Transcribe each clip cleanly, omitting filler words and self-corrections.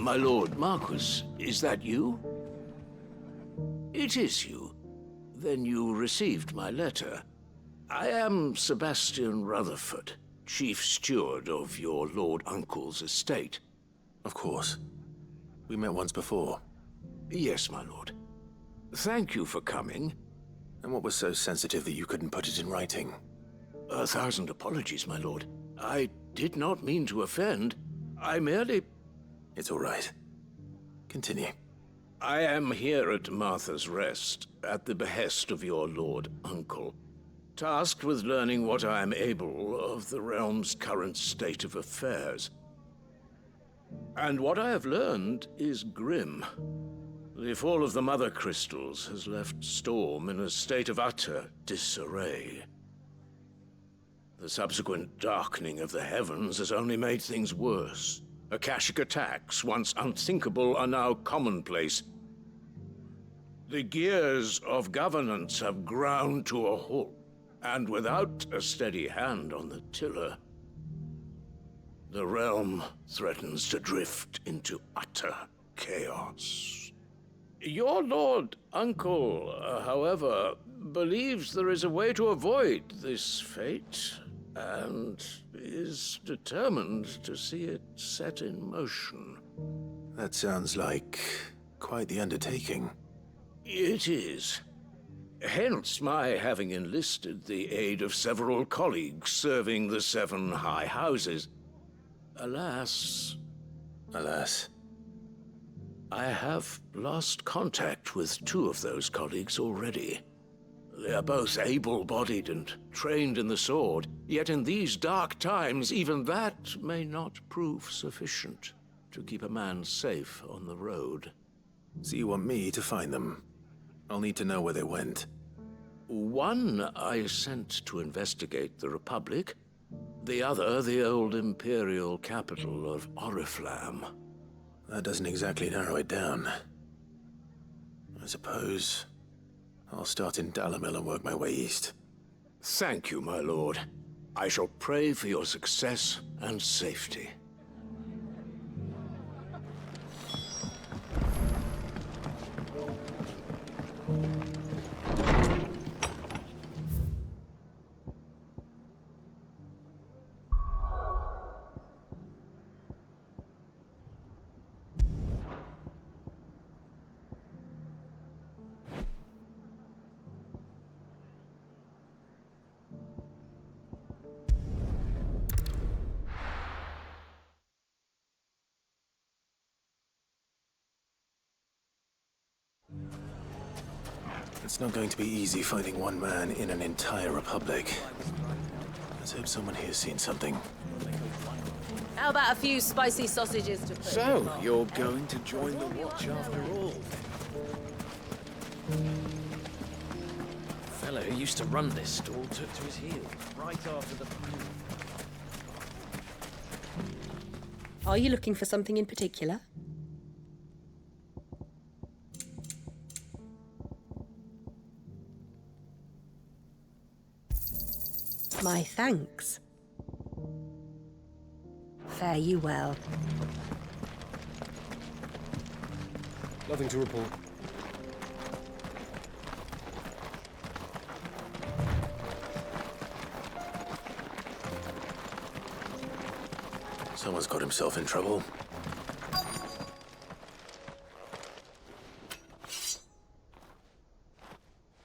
My lord Marquis, is that you? It is you. Then you received my letter. I am Sebastian Rutherford, Chief Steward of your Lord Uncle's estate. Of course. We met once before. Yes, my lord. Thank you for coming. And what was so sensitive that you couldn't put it in writing? 1,000 apologies, my lord. I did not mean to offend. I merely... It's all right. Continue. I am here at Martha's Rest, at the behest of your Lord Uncle, tasked with learning what I am able of the realm's current state of affairs. And what I have learned is grim. The fall of the Mother Crystals has left Storm in a state of utter disarray. The subsequent darkening of the heavens has only made things worse. Akashic attacks, once unthinkable, are now commonplace. The gears of governance have ground to a halt, and without a steady hand on the tiller, the realm threatens to drift into utter chaos. Your Lord Uncle, however, believes there is a way to avoid this fate, and is determined to see it set in motion. That sounds like quite the undertaking. It is. Hence my having enlisted the aid of several colleagues serving the 7 high houses. Alas, I have lost contact with 2 of those colleagues already. They are both able-bodied and trained in the sword, yet in these dark times, even that may not prove sufficient to keep a man safe on the road. So you want me to find them? I'll need to know where they went. One I sent to investigate the Republic, the other the old Imperial capital of Oriflamme. That doesn't exactly narrow it down. I suppose I'll start in Dalamil and work my way east. Thank you, my lord. I shall pray for your success and safety. It's not going to be easy finding one man in an entire republic. Let's hope someone here's seen something. How about a few spicy sausages to put in your So, mouth? you're going to join the Watch after all? The fellow who used to run this stall took to his heels right after the... Are you looking for something in particular? My thanks. Fare you well. Nothing to report. Someone's got himself in trouble.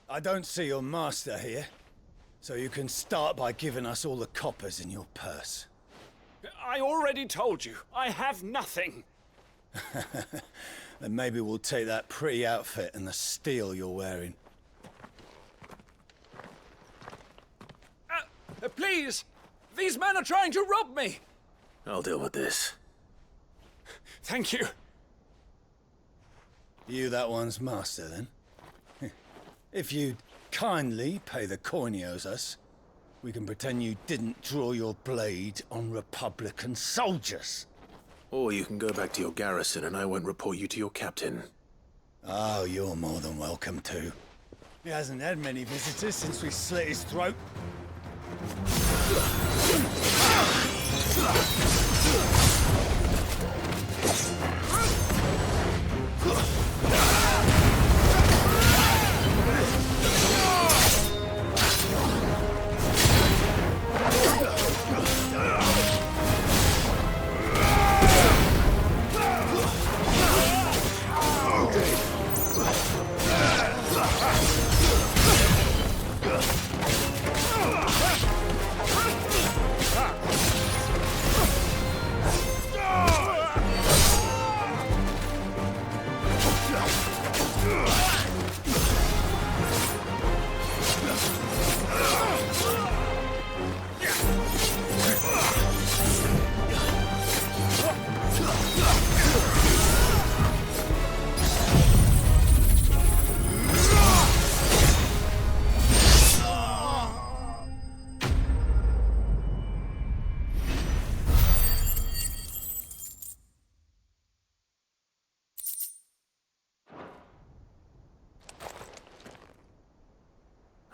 I don't see your master here, so you can start by giving us all the coppers in your purse. I already told you, I have nothing. Then maybe we'll take that pretty outfit and the steel you're wearing. Please! These men are trying to rob me! I'll deal with this. Thank you. You that one's master, then? If you'd kindly pay the coin he owes us, we can pretend you didn't draw your blade on Republican soldiers. Or you can go back to your garrison and I won't report you to your captain. Oh, you're more than welcome to. He hasn't had many visitors since we slit his throat.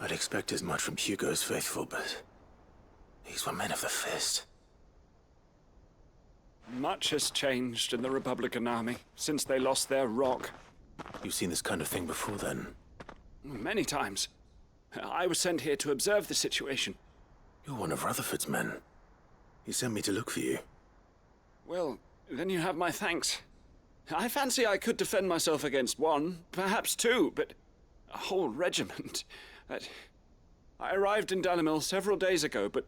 I'd expect as much from Hugo's faithful, but these were men of the fist. Much has changed in the Republican army since they lost their rock. You've seen this kind of thing before, then? Many times. I was sent here to observe the situation. You're one of Rutherford's men. He sent me to look for you. Well, then you have my thanks. I fancy I could defend myself against one, perhaps two, but a whole regiment. I arrived in Dalimil several days ago, but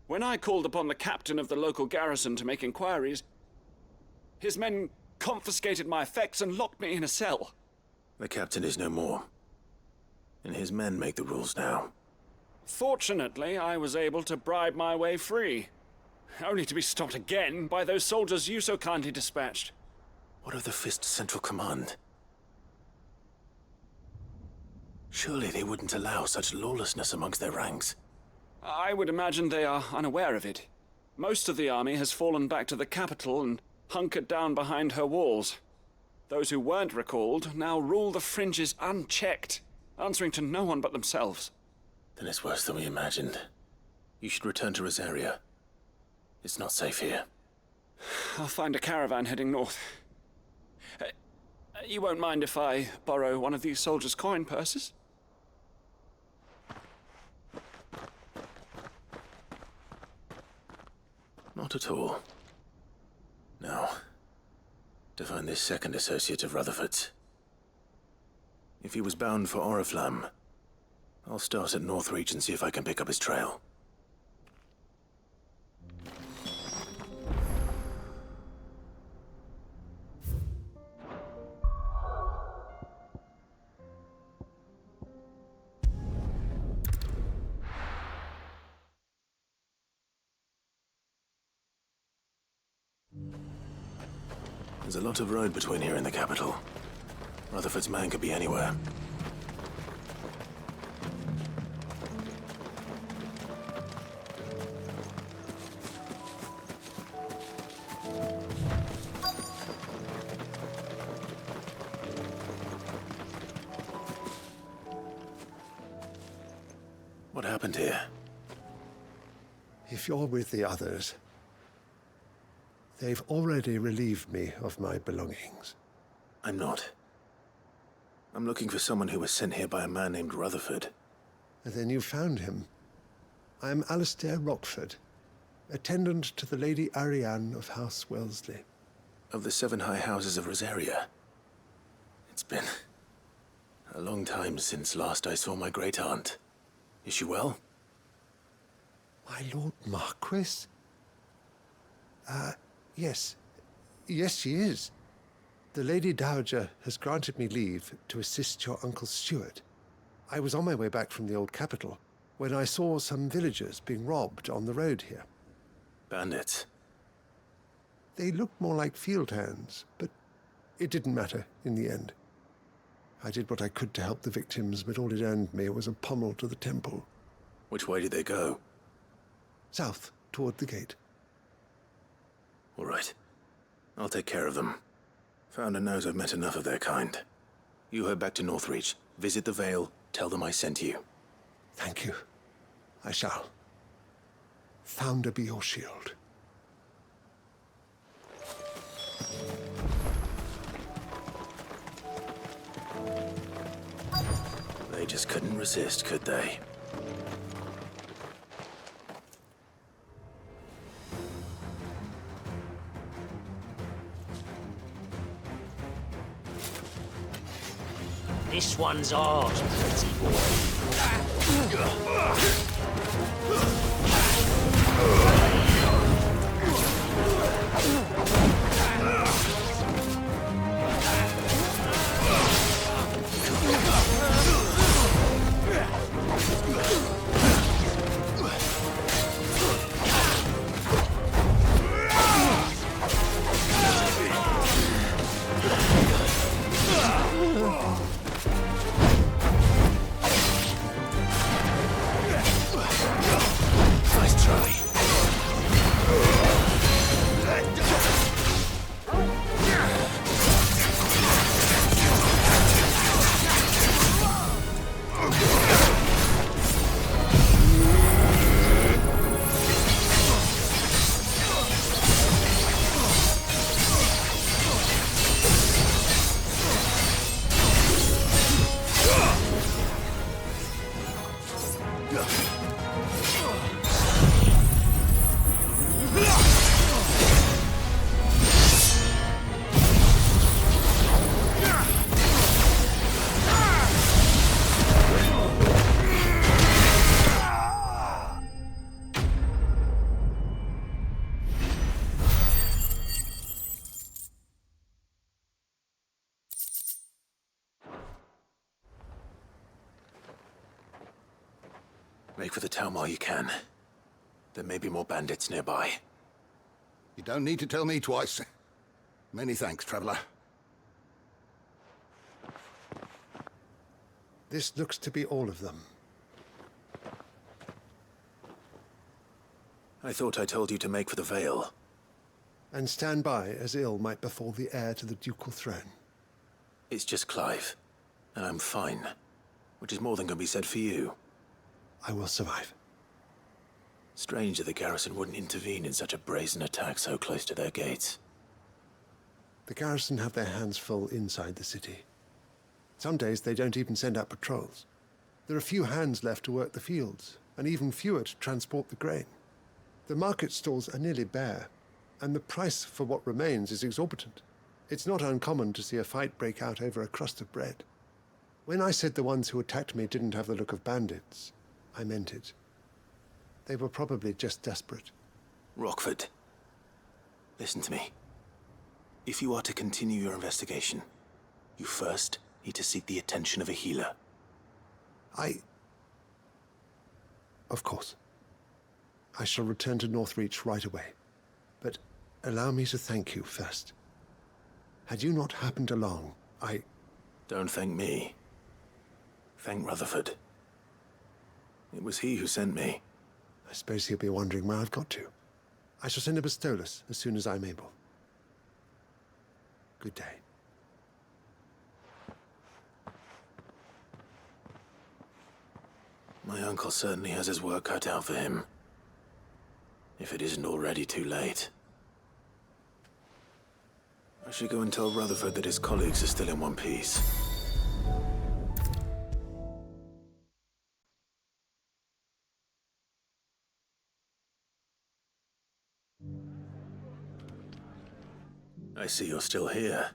when I called upon the captain of the local garrison to make inquiries, his men confiscated my effects and locked me in a cell. The captain is no more, and his men make the rules now. Fortunately, I was able to bribe my way free, only to be stopped again by those soldiers you so kindly dispatched. What of the Fist's central command? Surely they wouldn't allow such lawlessness amongst their ranks. I would imagine they are unaware of it. Most of the army has fallen back to the capital and hunkered down behind her walls. Those who weren't recalled now rule the fringes unchecked, answering to no one but themselves. Then it's worse than we imagined. You should return to Rosaria. It's not safe here. I'll find a caravan heading north. You won't mind if I borrow one of these soldiers' coin purses? Not at all. Now, to find this second associate of Rutherford's. If he was bound for Oriflamme, I'll start at Northreach and see if I can pick up his trail. There's a lot of road between here and the capital. Rutherford's man could be anywhere. What happened here? If you're with the others, they've already relieved me of my belongings. I'm not. I'm looking for someone who was sent here by a man named Rutherford. Then you found him. I'm Alistair Rockford, attendant to the Lady Ariane of House Wellesley. Of the 7 high houses of Rosaria. It's been a long time since last I saw my great-aunt. Is she well? My Lord Marquis? Yes. Yes, she is. The Lady Dowager has granted me leave to assist your Uncle Stuart. I was on my way back from the old capital when I saw some villagers being robbed on the road here. Bandits? They looked more like field hands, but it didn't matter in the end. I did what I could to help the victims, but all it earned me was a pommel to the temple. Which way did they go? South, toward the gate. All right. I'll take care of them. Founder knows I've met enough of their kind. You head back to Northreach, visit the Vale, tell them I sent you. Thank you. I shall. Founder be your shield. They just couldn't resist, could they? This one's ours, pretty boy. Make for the town while you can. There may be more bandits nearby. You don't need to tell me twice. Many thanks, traveler. This looks to be all of them. I thought I told you to make for the Vale. And stand by as ill might befall the heir to the ducal throne. It's just Clive, and I'm fine. Which is more than can be said for you. I will survive. Strange that the garrison wouldn't intervene in such a brazen attack so close to their gates. The garrison have their hands full inside the city. Some days they don't even send out patrols. There are few hands left to work the fields, and even fewer to transport the grain. The market stalls are nearly bare, and the price for what remains is exorbitant. It's not uncommon to see a fight break out over a crust of bread. When I said the ones who attacked me didn't have the look of bandits, I meant it. They were probably just desperate. Rockford, listen to me. If you are to continue your investigation, you first need to seek the attention of a healer. Of course. I shall return to Northreach right away. But allow me to thank you first. Had you not happened along, Don't thank me. Thank Rutherford. It was he who sent me. I suppose he'll be wondering where I've got to. I shall send a Bastolus as soon as I'm able. Good day. My uncle certainly has his work cut out for him. If it isn't already too late. I should go and tell Rutherford that his colleagues are still in one piece. I see you're still here.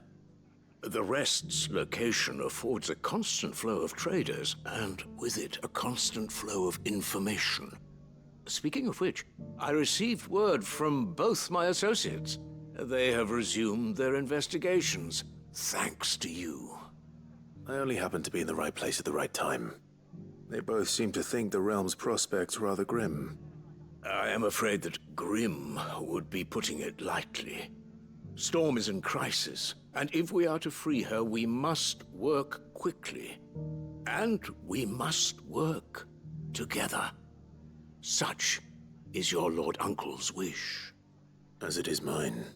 The Rest's location affords a constant flow of traders, and with it, a constant flow of information. Speaking of which, I received word from both my associates. They have resumed their investigations, thanks to you. I only happened to be in the right place at the right time. They both seem to think the realm's prospects rather grim. I am afraid that grim would be putting it lightly. Storm is in crisis, and if we are to free her, we must work quickly. And we must work together. Such is your Lord Uncle's wish. As it is mine.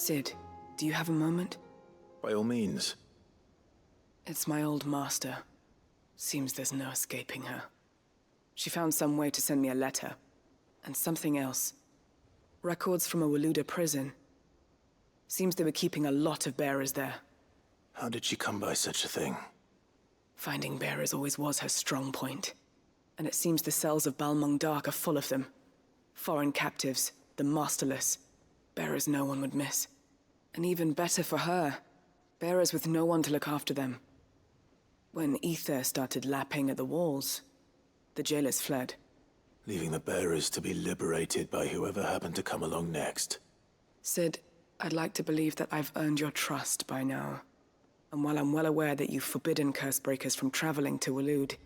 Sid, do you have a moment? By all means. It's my old master. Seems there's no escaping her. She found some way to send me a letter. And something else. Records from a Waluda prison. Seems they were keeping a lot of bearers there. How did she come by such a thing? Finding bearers always was her strong point. And it seems the cells of Balmung Dark are full of them. Foreign captives, the masterless. Bearers no one would miss. And even better for her, bearers with no one to look after them. When ether started lapping at the walls, the jailers fled. Leaving the bearers to be liberated by whoever happened to come along next. Sid, I'd like to believe that I've earned your trust by now. And while I'm well aware that you've forbidden Cursebreakers from traveling to Waloed,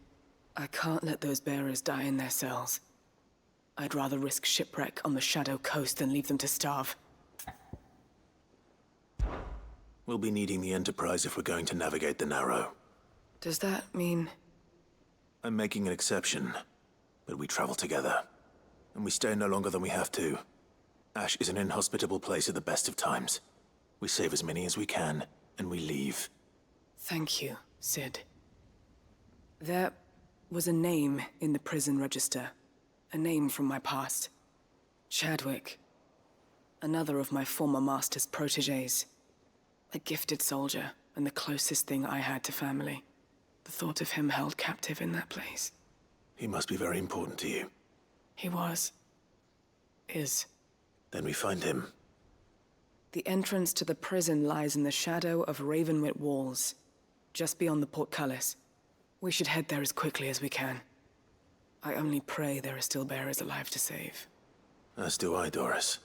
I can't let those bearers die in their cells. I'd rather risk shipwreck on the Shadow Coast than leave them to starve. We'll be needing the Enterprise if we're going to navigate the Narrow. Does that mean... I'm making an exception, but we travel together. And we stay no longer than we have to. Ash is an inhospitable place at the best of times. We save as many as we can, and we leave. Thank you, Sid. There was a name in the prison register. A name from my past. Chadwick. Another of my former master's protégés. A gifted soldier, and the closest thing I had to family. The thought of him held captive in that place. He must be very important to you. He was. Is. Then we find him. The entrance to the prison lies in the shadow of Ravenwit Walls, just beyond the portcullis. We should head there as quickly as we can. I only pray there are still bearers alive to save. As do I, Doris.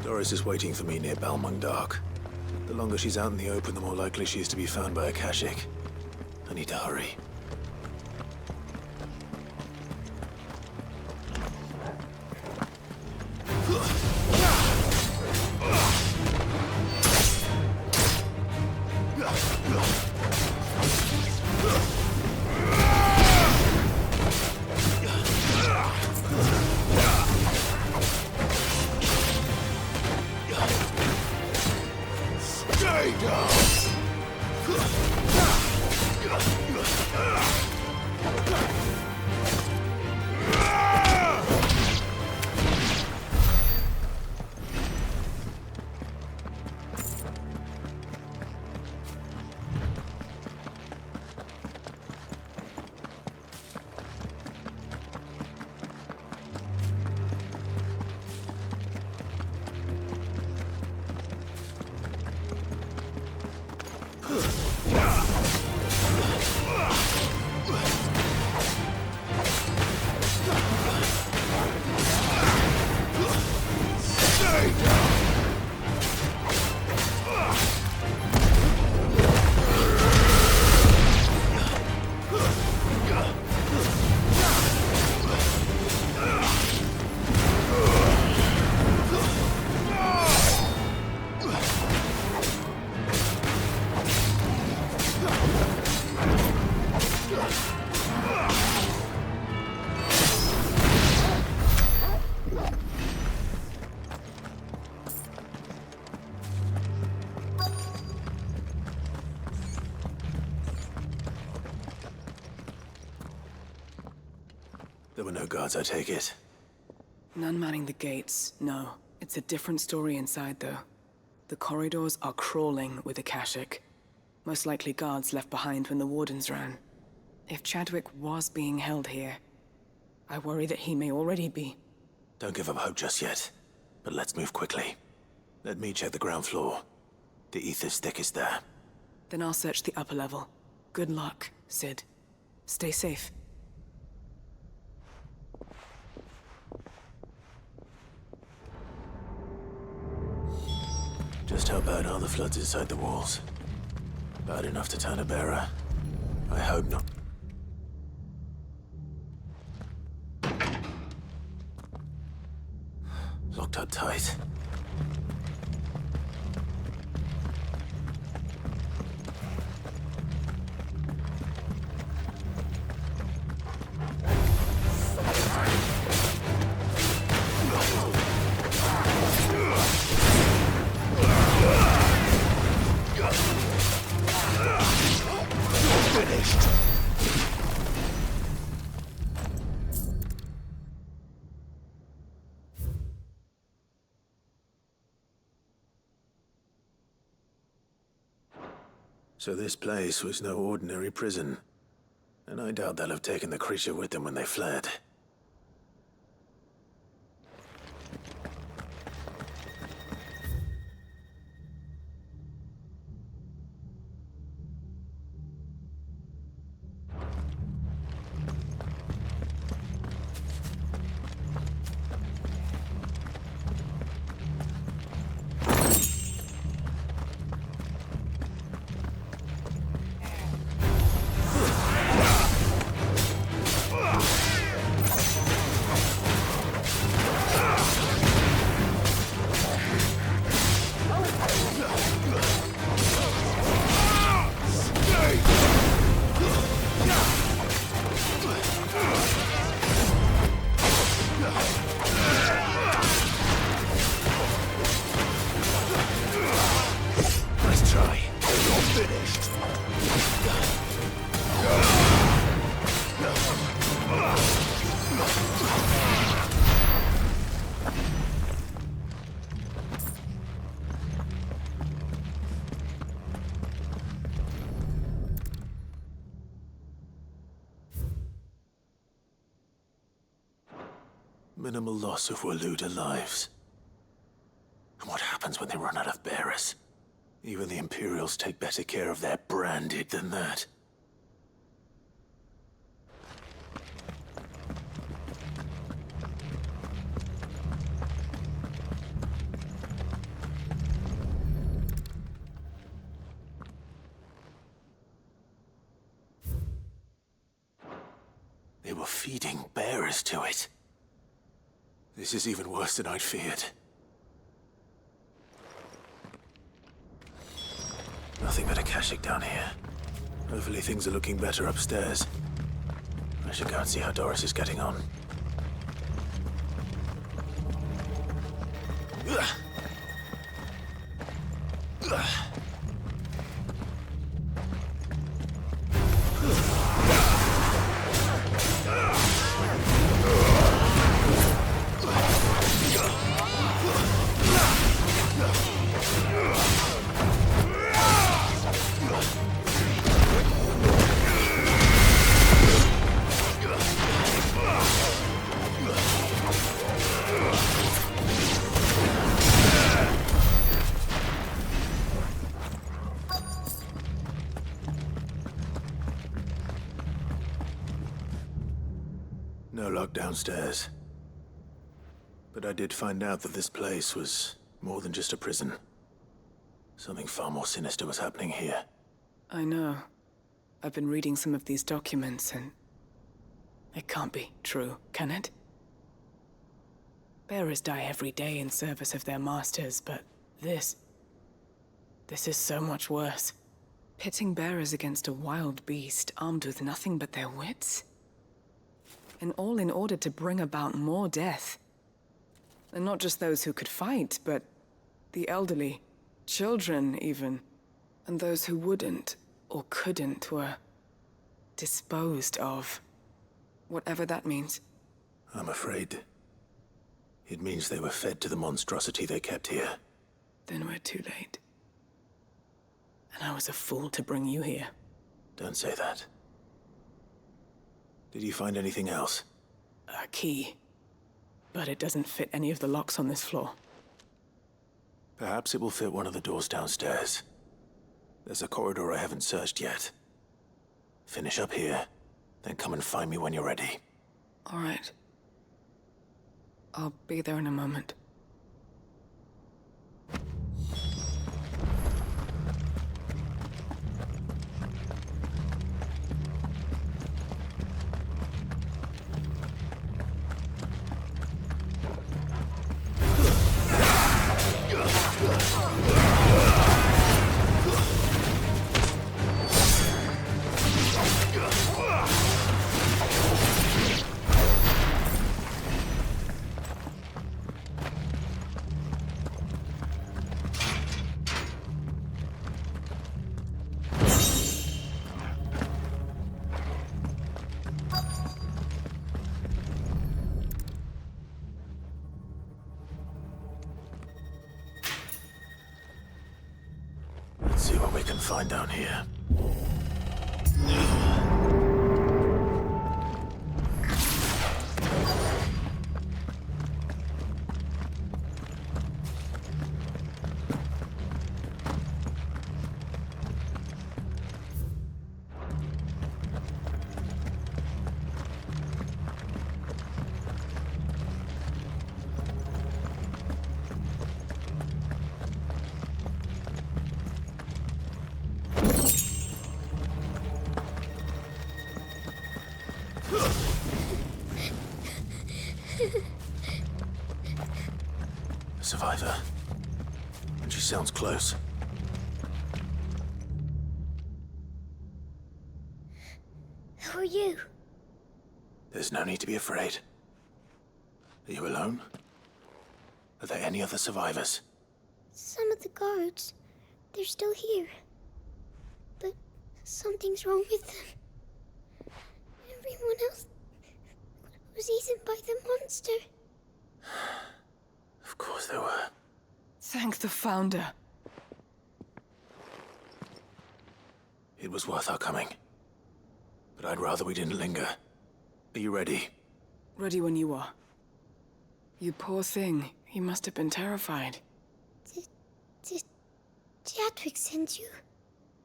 Doris is waiting for me near Balmung Dark. The longer she's out in the open, the more likely she is to be found by a Kashik. I need to hurry. There were no guards, I take it. None manning the gates, no. It's a different story inside, though. The corridors are crawling with Akashic. Most likely guards left behind when the Wardens ran. If Chadwick was being held here, I worry that he may already be. Don't give up hope just yet, but let's move quickly. Let me check the ground floor. The ether's thickest there. Then I'll search the upper level. Good luck, Sid. Stay safe. Just how bad are the floods inside the walls? Bad enough to turn a bearer. I hope not. Locked up tight. So this place was no ordinary prison. And I doubt they'll have taken the creature with them when they fled. Minimal loss of Waluda lives. And what happens when they run out of bearers? Even the Imperials take better care of their branded than that. They were feeding bearers to it. This is even worse than I'd feared. Nothing but a Kashyyyk down here. Hopefully things are looking better upstairs. I should go and see how Doris is getting on. No lock downstairs. But I did find out that this place was more than just a prison. Something far more sinister was happening here. I know. I've been reading some of these documents and... it can't be true, can it? Bearers die every day in service of their masters, but this is so much worse. Pitting bearers against a wild beast armed with nothing but their wits? And all in order to bring about more death. And not just those who could fight, but the elderly, children even. And those who wouldn't or couldn't were disposed of. Whatever that means. I'm afraid it means they were fed to the monstrosity they kept here. Then we're too late. And I was a fool to bring you here. Don't say that. Did you find anything else? A key. But it doesn't fit any of the locks on this floor. Perhaps it will fit one of the doors downstairs. There's a corridor I haven't searched yet. Finish up here, then come and find me when you're ready. All right. I'll be there in a moment. can find down here. Survivor. And she sounds close. Who are you? There's no need to be afraid. Are you alone? Are there any other survivors? Some of the guards. They're still here. But something's wrong with them. Everyone else was eaten by the monster. Of course there were. Thank the Founder. It was worth our coming. But I'd rather we didn't linger. Are you ready? Ready when you are. You poor thing. He must have been terrified. Did Chadwick send you?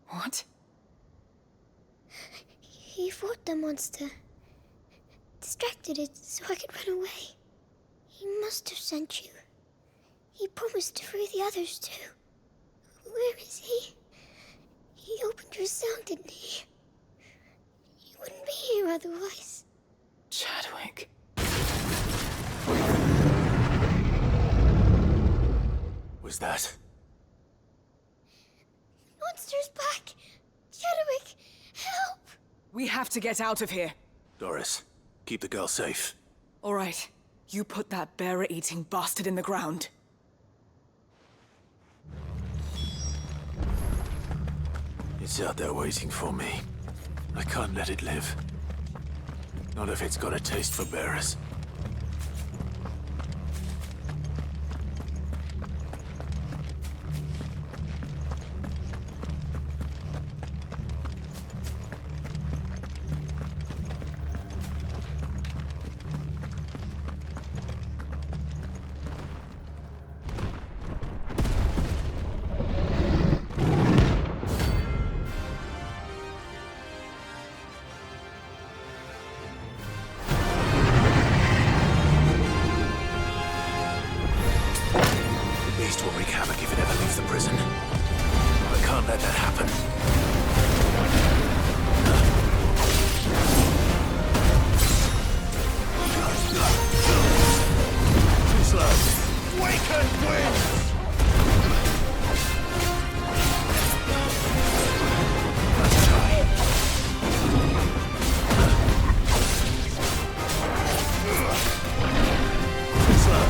What? He fought the monster. Distracted it so I could run away. He must have sent you. He promised to free the others too. Where is he? He opened your cell, didn't he? He wouldn't be here otherwise. Chadwick. Was that? Monster's back! Chadwick, help! We have to get out of here. Doris, keep the girl safe. All right. You put that bearer-eating bastard in the ground. It's out there waiting for me. I can't let it live. Not if it's got a taste for bearers. Will wreak havoc if it ever leaves the prison. I can't let that happen. Too slow. Waken winds! Let's try. Too slow.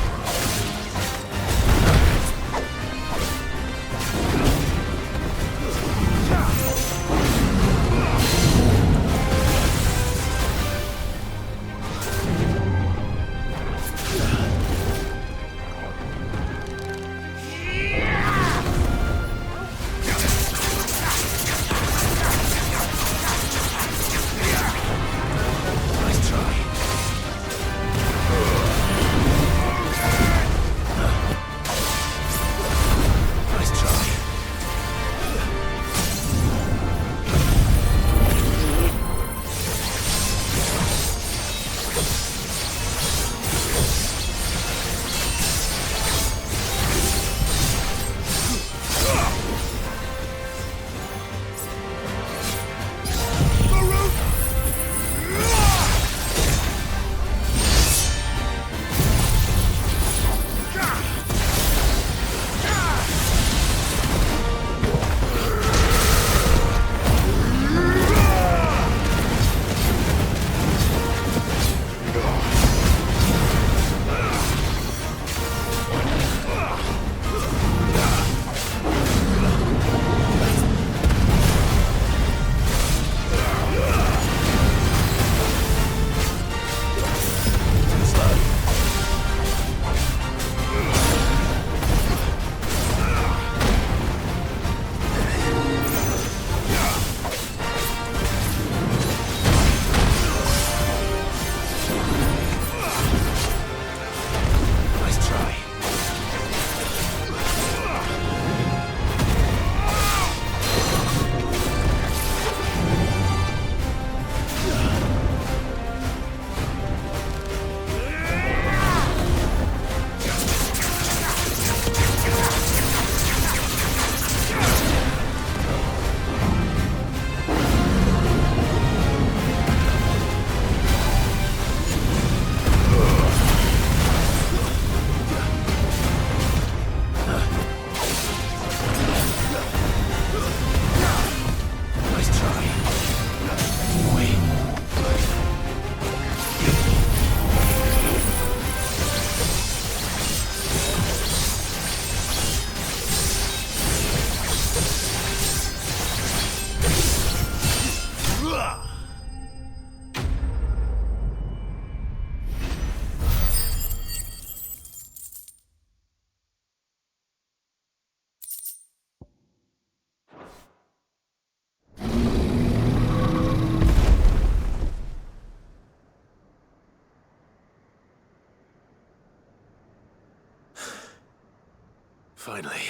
Finally.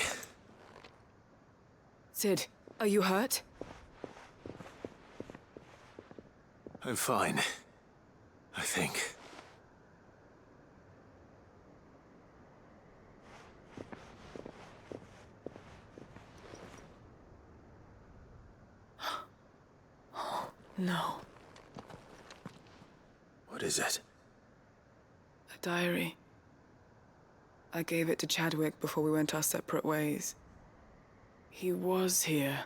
Sid, are you hurt? I'm fine. I think. No. What is it? A diary. I gave it to Chadwick before we went our separate ways. He was here.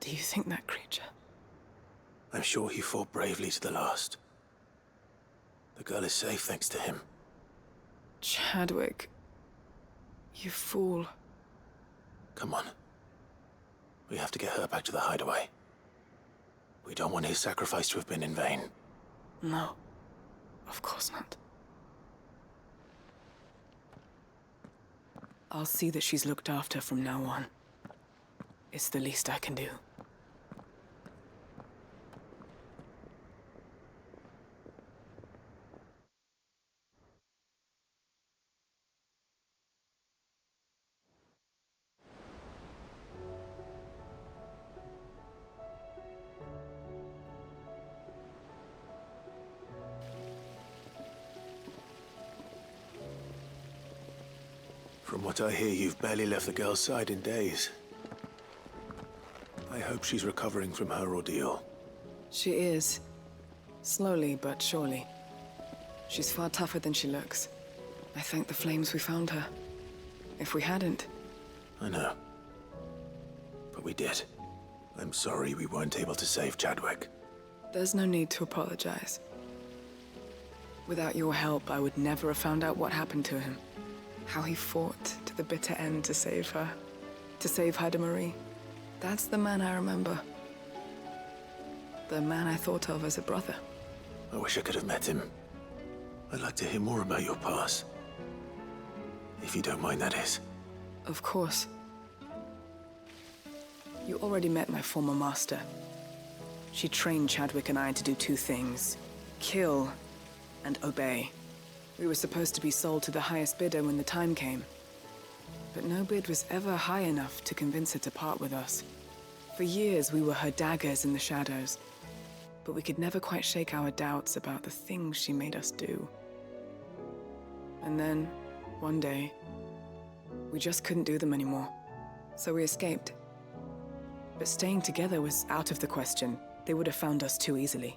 Do you think that creature? I'm sure he fought bravely to the last. The girl is safe thanks to him. Chadwick. You fool. Come on. We have to get her back to the hideaway. We don't want his sacrifice to have been in vain. No. Of course not. I'll see that she's looked after from now on. It's the least I can do. From what I hear, you've barely left the girl's side in days. I hope she's recovering from her ordeal. She is. Slowly but surely. She's far tougher than she looks. I thank the flames we found her. If we hadn't... I know. But we did. I'm sorry we weren't able to save Chadwick. There's no need to apologize. Without your help, I would never have found out what happened to him. How he fought to the bitter end to save her. To save Haida Marie. That's the man I remember. The man I thought of as a brother. I wish I could have met him. I'd like to hear more about your past. If you don't mind, that is. Of course. You already met my former master. She trained Chadwick and I to do two things. Kill and obey. We were supposed to be sold to the highest bidder when the time came. But no bid was ever high enough to convince her to part with us. For years, we were her daggers in the shadows. But we could never quite shake our doubts about the things she made us do. And then, one day, we just couldn't do them anymore. So we escaped. But staying together was out of the question. They would have found us too easily.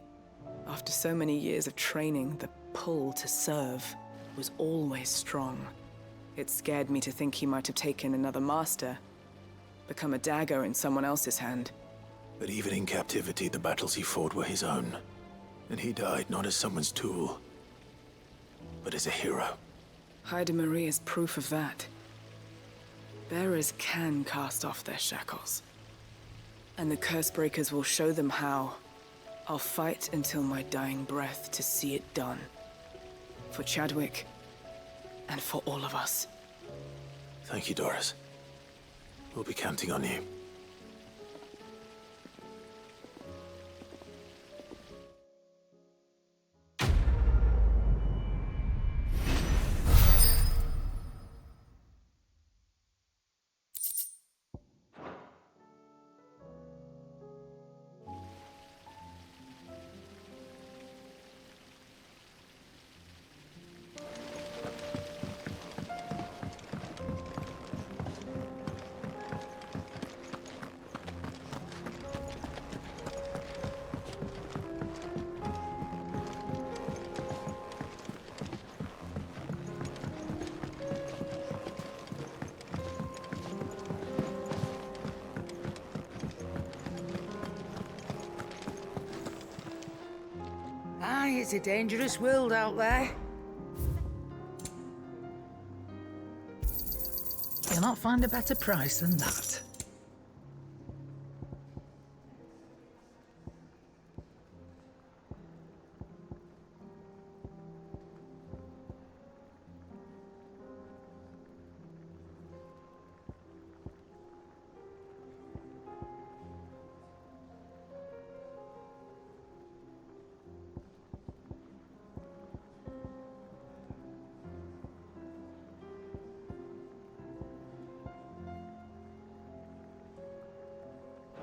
After so many years of training, the pull to serve was always strong. It scared me to think he might have taken another master, become a dagger in someone else's hand. But even in captivity, the battles he fought were his own. And he died not as someone's tool, but as a hero. Haida Marie is proof of that. Bearers can cast off their shackles. And the Cursebreakers will show them how. I'll fight until my dying breath to see it done. For Chadwick, and for all of us. Thank you, Doris. We'll be counting on you. Aye, it's a dangerous world out there. You'll not find a better price than that.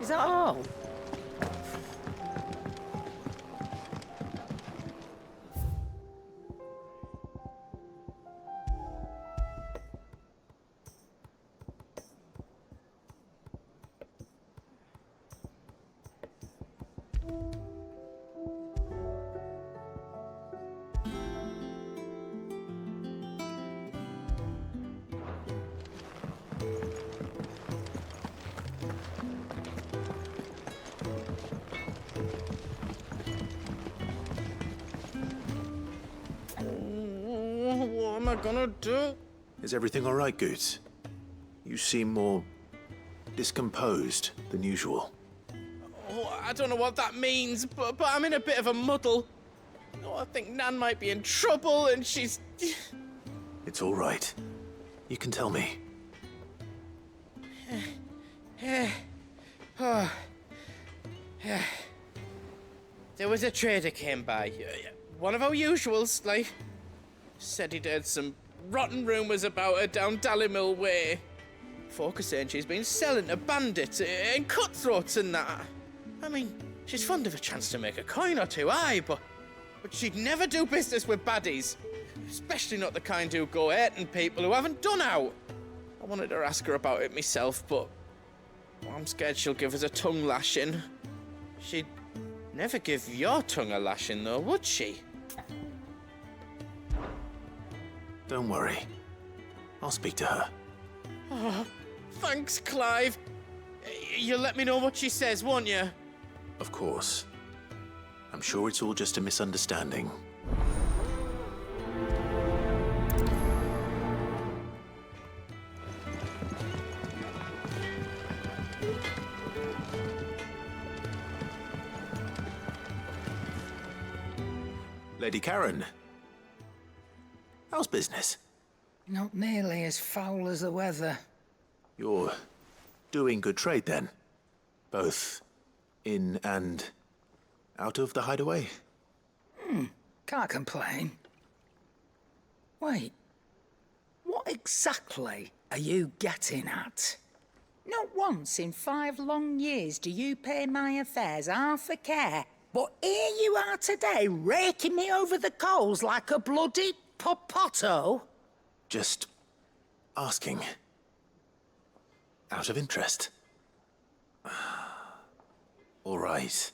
Is that all? What am I gonna do? Is everything all right, Goots? You seem more discomposed than usual. Oh, I don't know what that means, but I'm in a bit of a muddle. Oh, I think Nan might be in trouble, and she's... It's all right. You can tell me. There was a trader came by. One of our usuals, like. Said he'd heard some rotten rumours about her down Dallimil Way. Folk are saying she's been selling to bandits and cutthroats and that. I mean, she's fond of a chance to make a coin or two, aye, but she'd never do business with baddies. Especially not the kind who go hurting people who haven't done out. I wanted to ask her about it myself, but I'm scared she'll give us a tongue lashing. She'd never give your tongue a lashing, though, would she? Don't worry. I'll speak to her. Oh, thanks, Clive. You'll let me know what she says, won't you? Of course. I'm sure it's all just a misunderstanding. Lady Karen. How's business? Not nearly as foul as the weather. You're doing good trade, then? Both in and out of the hideaway? Can't complain. Wait. What exactly are you getting at? Not once in 5 long years do you pay my affairs half a care. But here you are today, raking me over the coals like a bloody popoto. Just asking. Out of interest. All right.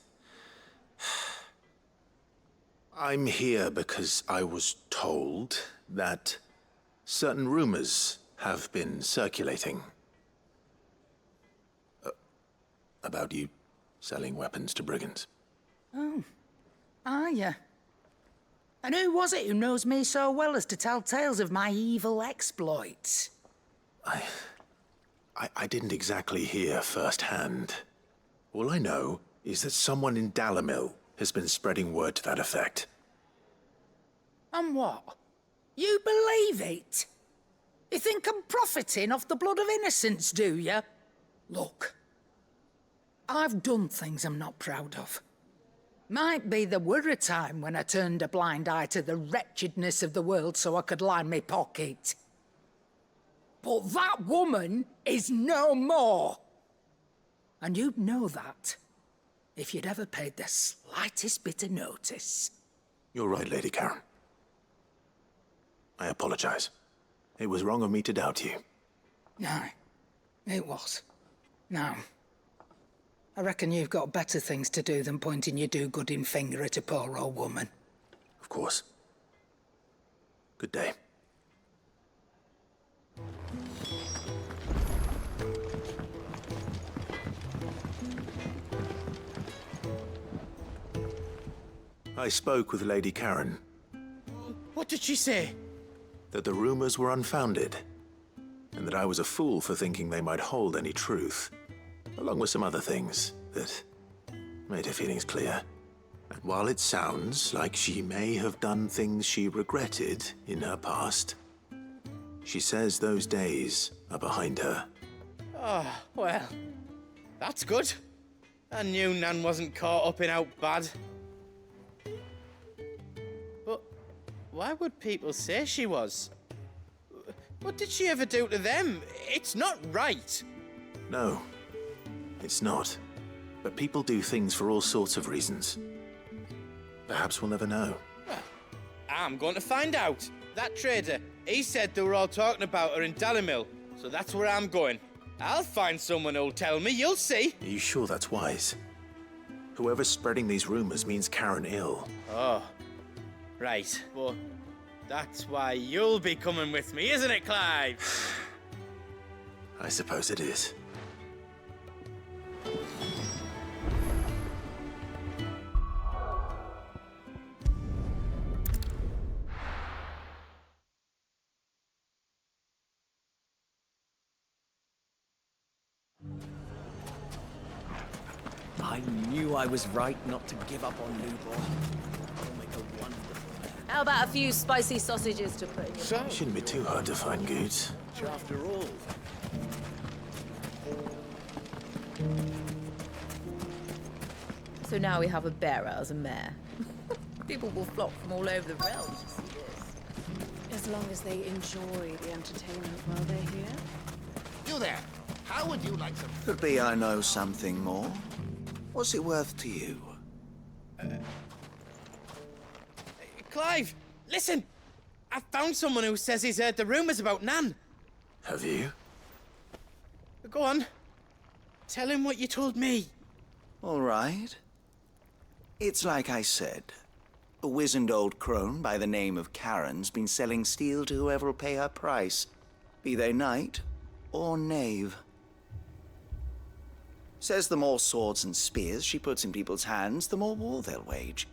I'm here because I was told that certain rumors have been circulating. About you selling weapons to brigands. Oh, are you? And who was it who knows me so well as to tell tales of my evil exploits? I didn't exactly hear firsthand. All I know is that someone in Dallimil has been spreading word to that effect. And what? You believe it? You think I'm profiting off the blood of innocents, do you? Look, I've done things I'm not proud of. Might be there were a time when I turned a blind eye to the wretchedness of the world so I could line my pocket. But that woman is no more. And you'd know that if you'd ever paid the slightest bit of notice. You're right, Lady Karen. I apologize. It was wrong of me to doubt you. No, it was. Now, I reckon you've got better things to do than pointing your do-gooding finger at a poor old woman. Of course. Good day. I spoke with Lady Karen. What did she say? That the rumors were unfounded, and that I was a fool for thinking they might hold any truth, along with some other things that made her feelings clear. And while it sounds like she may have done things she regretted in her past, she says those days are behind her. Oh, well, that's good. I knew Nan wasn't caught up in out bad. But why would people say she was? What did she ever do to them? It's not right. No, it's not. But people do things for all sorts of reasons. Perhaps we'll never know. Well, I'm going to find out. That trader, he said they were all talking about her in Dalimil, so that's where I'm going. I'll find someone who'll tell me, you'll see. Are you sure that's wise? Whoever's spreading these rumors means Karen ill. Oh, right. Well, that's why you'll be coming with me, isn't it, Clive? I suppose it is. I knew I was right not to give up on Lubor. It'll make a wonderful. How about a few spicy sausages to put in your It shouldn't be too hard to find goods. After all. So now we have a bearer as a mayor. People will flock from all over the realm to see this. As long as they enjoy the entertainment while they're here. You there. How would you like some... Could be I know something more. What's it worth to you? Clive, listen! I found someone who says he's heard the rumors about Nan. Have you? Go on. Tell him what you told me. All right. It's like I said. A wizened old crone by the name of Karen's been selling steel to whoever'll pay her price, be they knight or knave. Says the more swords and spears she puts in people's hands, the more war they'll wage.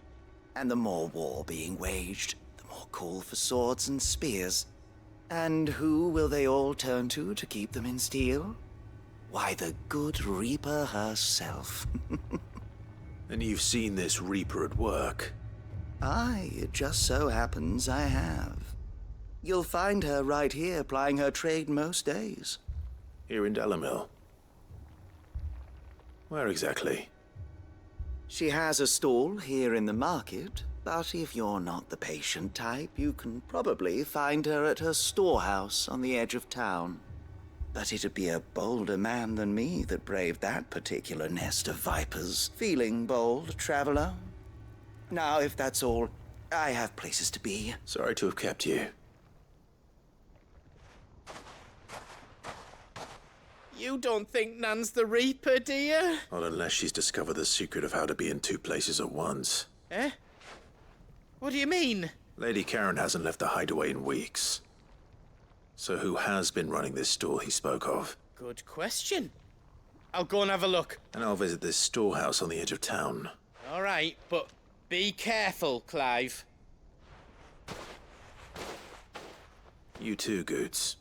And the more war being waged, the more call for swords and spears. And who will they all turn to keep them in steel? Why, the good Reaper herself. And you've seen this Reaper at work? Aye, it just so happens I have. You'll find her right here plying her trade most days. Here in Dalimil? Where exactly? She has a stall here in the market, but if you're not the patient type, you can probably find her at her storehouse on the edge of town. But it'd be a bolder man than me that braved that particular nest of vipers. Feeling bold, traveler? Now, if that's all, I have places to be. Sorry to have kept you. You don't think Nan's the Reaper, do you? Not unless she's discovered the secret of how to be in two places at once. Eh? What do you mean? Lady Karen hasn't left the hideaway in weeks. So who has been running this store he spoke of? Good question. I'll go and have a look. And I'll visit this storehouse on the edge of town. All right, but be careful, Clive. You too, Goots.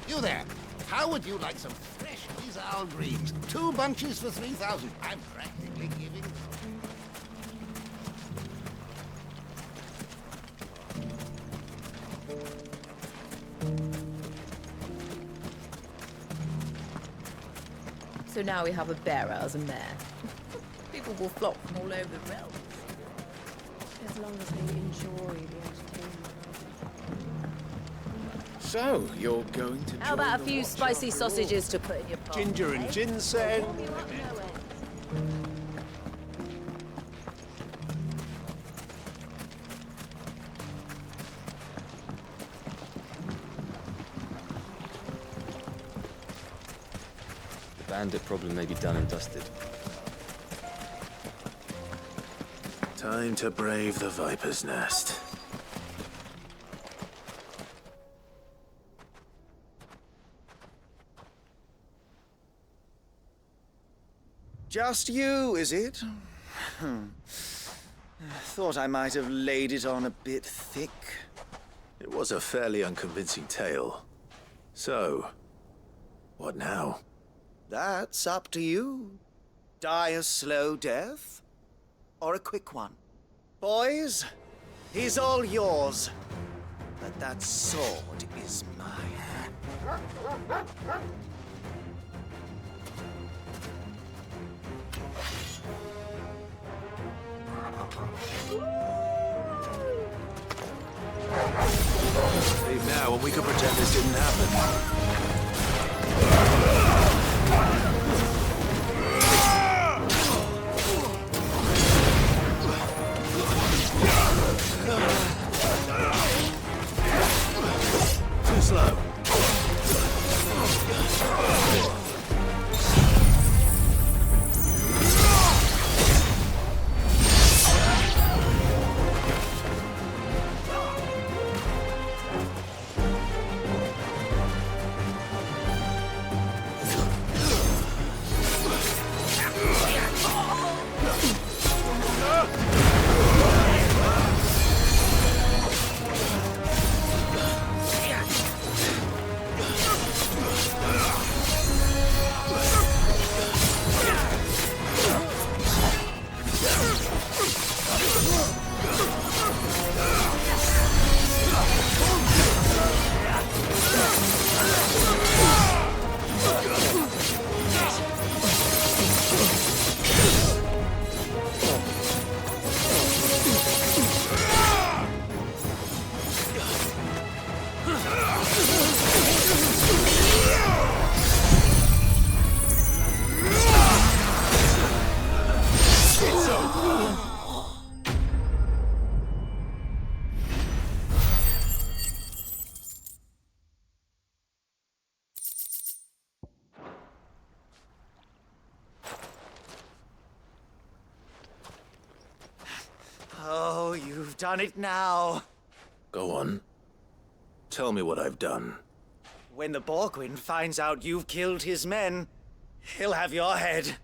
You there. How would you like some fresh Izal greens? 2 bunches for 3,000. I'm practically giving... So now we have a bearer as a mayor. People will flock from all over the realm. As long as they enjoy the entertainment. So, you're going to How about a few spicy sausages to put in your pot? Ginger and ginseng. The bandit problem may be done and dusted. Time to brave the Viper's Nest. Just you, is it? Thought I might have laid it on a bit thick. It was a fairly unconvincing tale. So, what now? That's up to you. Die a slow death, or a quick one. Boys, he's all yours. But that sword is mine. Leave now and we can pretend this didn't happen. Oh, you've done it now. Go on. Tell me what I've done. When the Borgwyn finds out you've killed his men, he'll have your head.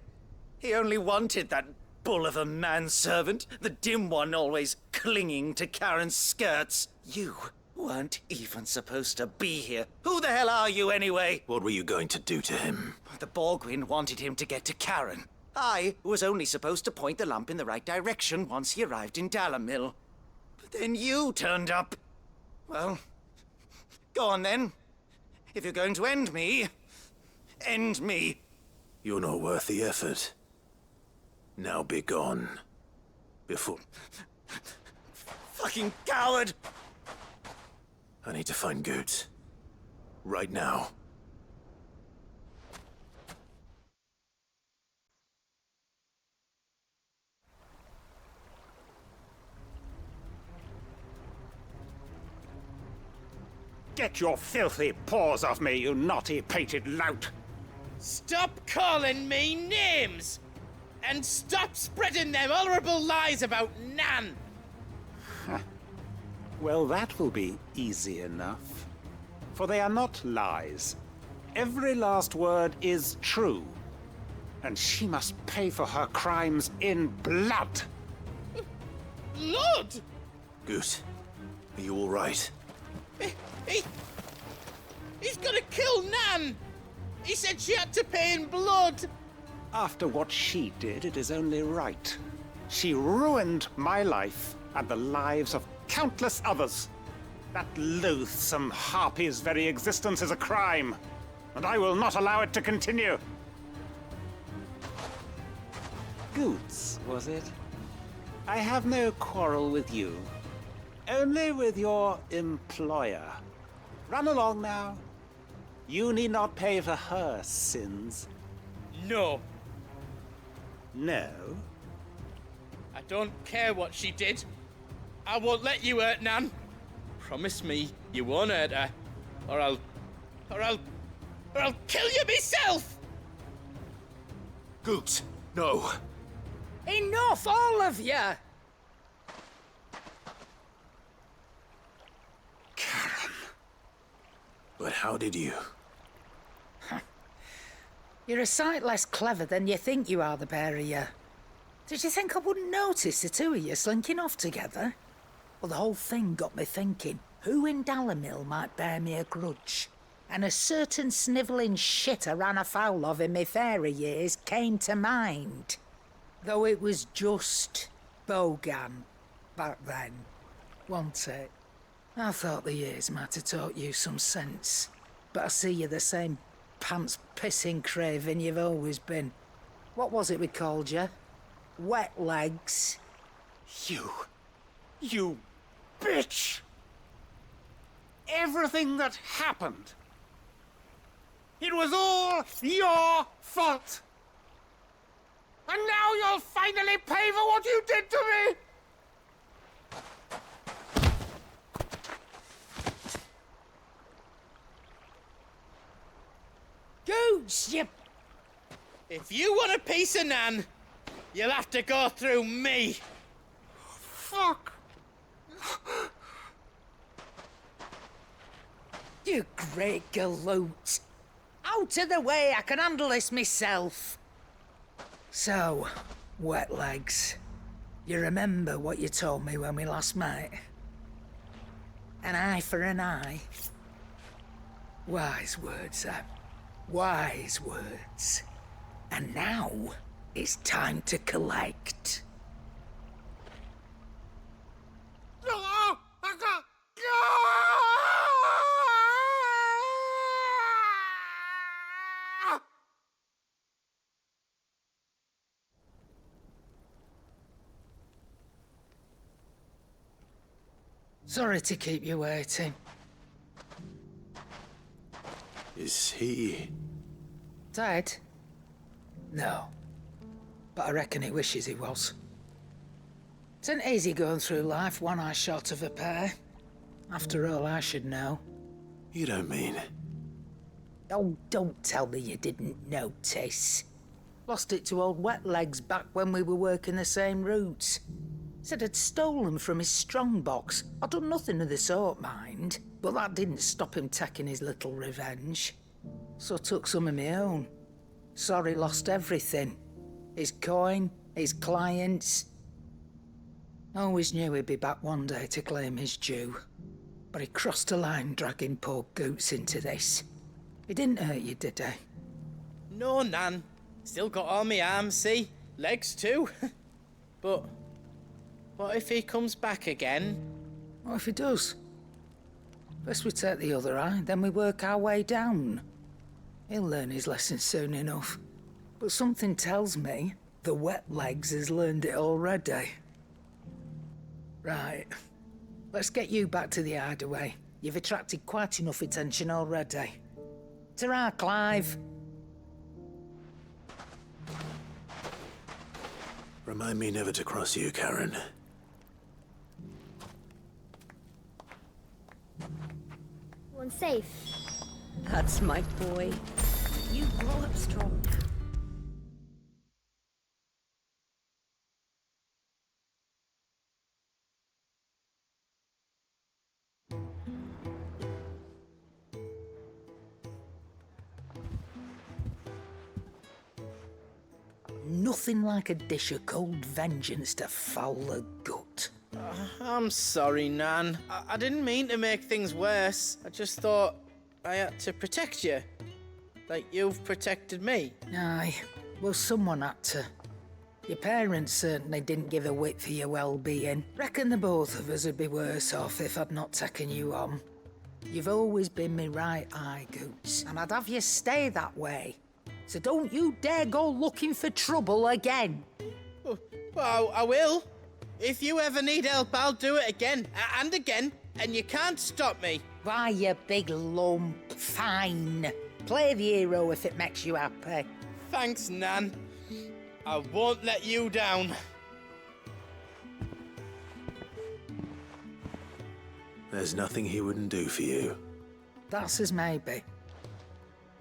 He only wanted that bull of a manservant, the dim one always clinging to Karen's skirts. You weren't even supposed to be here. Who the hell are you anyway? What were you going to do to him? The Borgwyn wanted him to get to Karen. I was only supposed to point the lamp in the right direction once he arrived in Dalamil. But then you turned up. Well, go on then. If you're going to end me, end me. You're not worth the effort. Now be gone. Before... Fucking coward! I need to find Goots. Right now. Get your filthy paws off me, you naughty-pated lout! Stop calling me names! And stop spreading them horrible lies about Nan! Well, that will be easy enough. For they are not lies. Every last word is true. And she must pay for her crimes in blood. Blood? Goot, are you all right? He's gonna kill Nan! He said she had to pay in blood! After what she did, it is only right. She ruined my life and the lives of countless others. That loathsome harpy's very existence is a crime, and I will not allow it to continue. Goots, was it? I have no quarrel with you. Only with your employer. Run along now. You need not pay for her sins. No. No? I don't care what she did. I won't let you hurt Nan. Promise me you won't hurt her, or I'll kill you myself! Goots, no. Enough, all of you! Karen. But how did you? You're a sight less clever than you think you are, the pair of you. Did you think I wouldn't notice the two of you slinking off together? Well, the whole thing got me thinking, who in Dalamil might bear me a grudge? And a certain snivelling shit I ran afoul of in my fairy years came to mind. Though it was just Bogan back then, wasn't it? I thought the years might have taught you some sense, but I see you're the same pants-pissing craven you've always been. What was it we called you? Wet legs? You bitch! Everything that happened, it was all your fault! And now you'll finally pay for what you did to me! Goots, you... If you want a piece of Nan, you'll have to go through me. Fuck! You great galoot. Out of the way, I can handle this myself. So, wet legs, you remember what you told me when we last met? An eye for an eye. Wise words, wise words. And now, it's time to collect. Sorry to keep you waiting. Is he... Dead? No. But I reckon he wishes he was. It ain't easy going through life one eye short of a pair. After all, I should know. You don't mean... Oh, don't tell me you didn't notice. Lost it to old Wet Legs back when we were working the same routes. Said I'd stolen from his strongbox. I'd done nothing of the sort, mind. But that didn't stop him taking his little revenge. So I took some of my own. Sorry, lost everything. His coin, his clients. Always knew he'd be back one day to claim his due. But he crossed a line dragging poor Goots into this. He didn't hurt you, did he? No, Nan. Still got all my arms, see? Legs too. But what if he comes back again? What if he does? First we take the other eye, then we work our way down. He'll learn his lesson soon enough. But something tells me the wet legs has learned it already. Right. Let's get you back to the hideaway. You've attracted quite enough attention already. Ta-ra, Clive. Remind me never to cross you, Karen. One safe. That's my boy. You grow up strong now. Nothing like a dish of cold vengeance to foul the gut. I'm sorry, Nan. I didn't mean to make things worse. I just thought I had to protect you. Like you've protected me. Aye, well, someone had to. Your parents certainly didn't give a whit for your well-being. Reckon the both of us would be worse off if I'd not taken you on. You've always been me right eye, Goots, and I'd have you stay that way. So don't you dare go looking for trouble again. Well, I will. If you ever need help, I'll do it again and again, and you can't stop me. Why, you big lump. Fine. Play the hero if it makes you happy. Thanks, Nan. I won't let you down. There's nothing he wouldn't do for you. That's as maybe.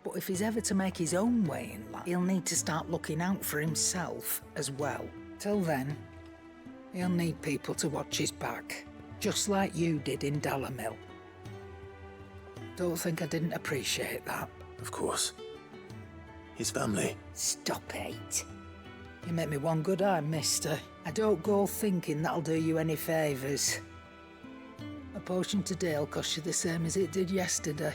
But if he's ever to make his own way in life, he'll need to start looking out for himself as well. Till then, he'll need people to watch his back, just like you did in Dalamil. Don't think I didn't appreciate that. Of course. His family. Stop it. You make me one good eye, mister. I don't go thinking that'll do you any favours. A potion today'll cost you the same as it did yesterday.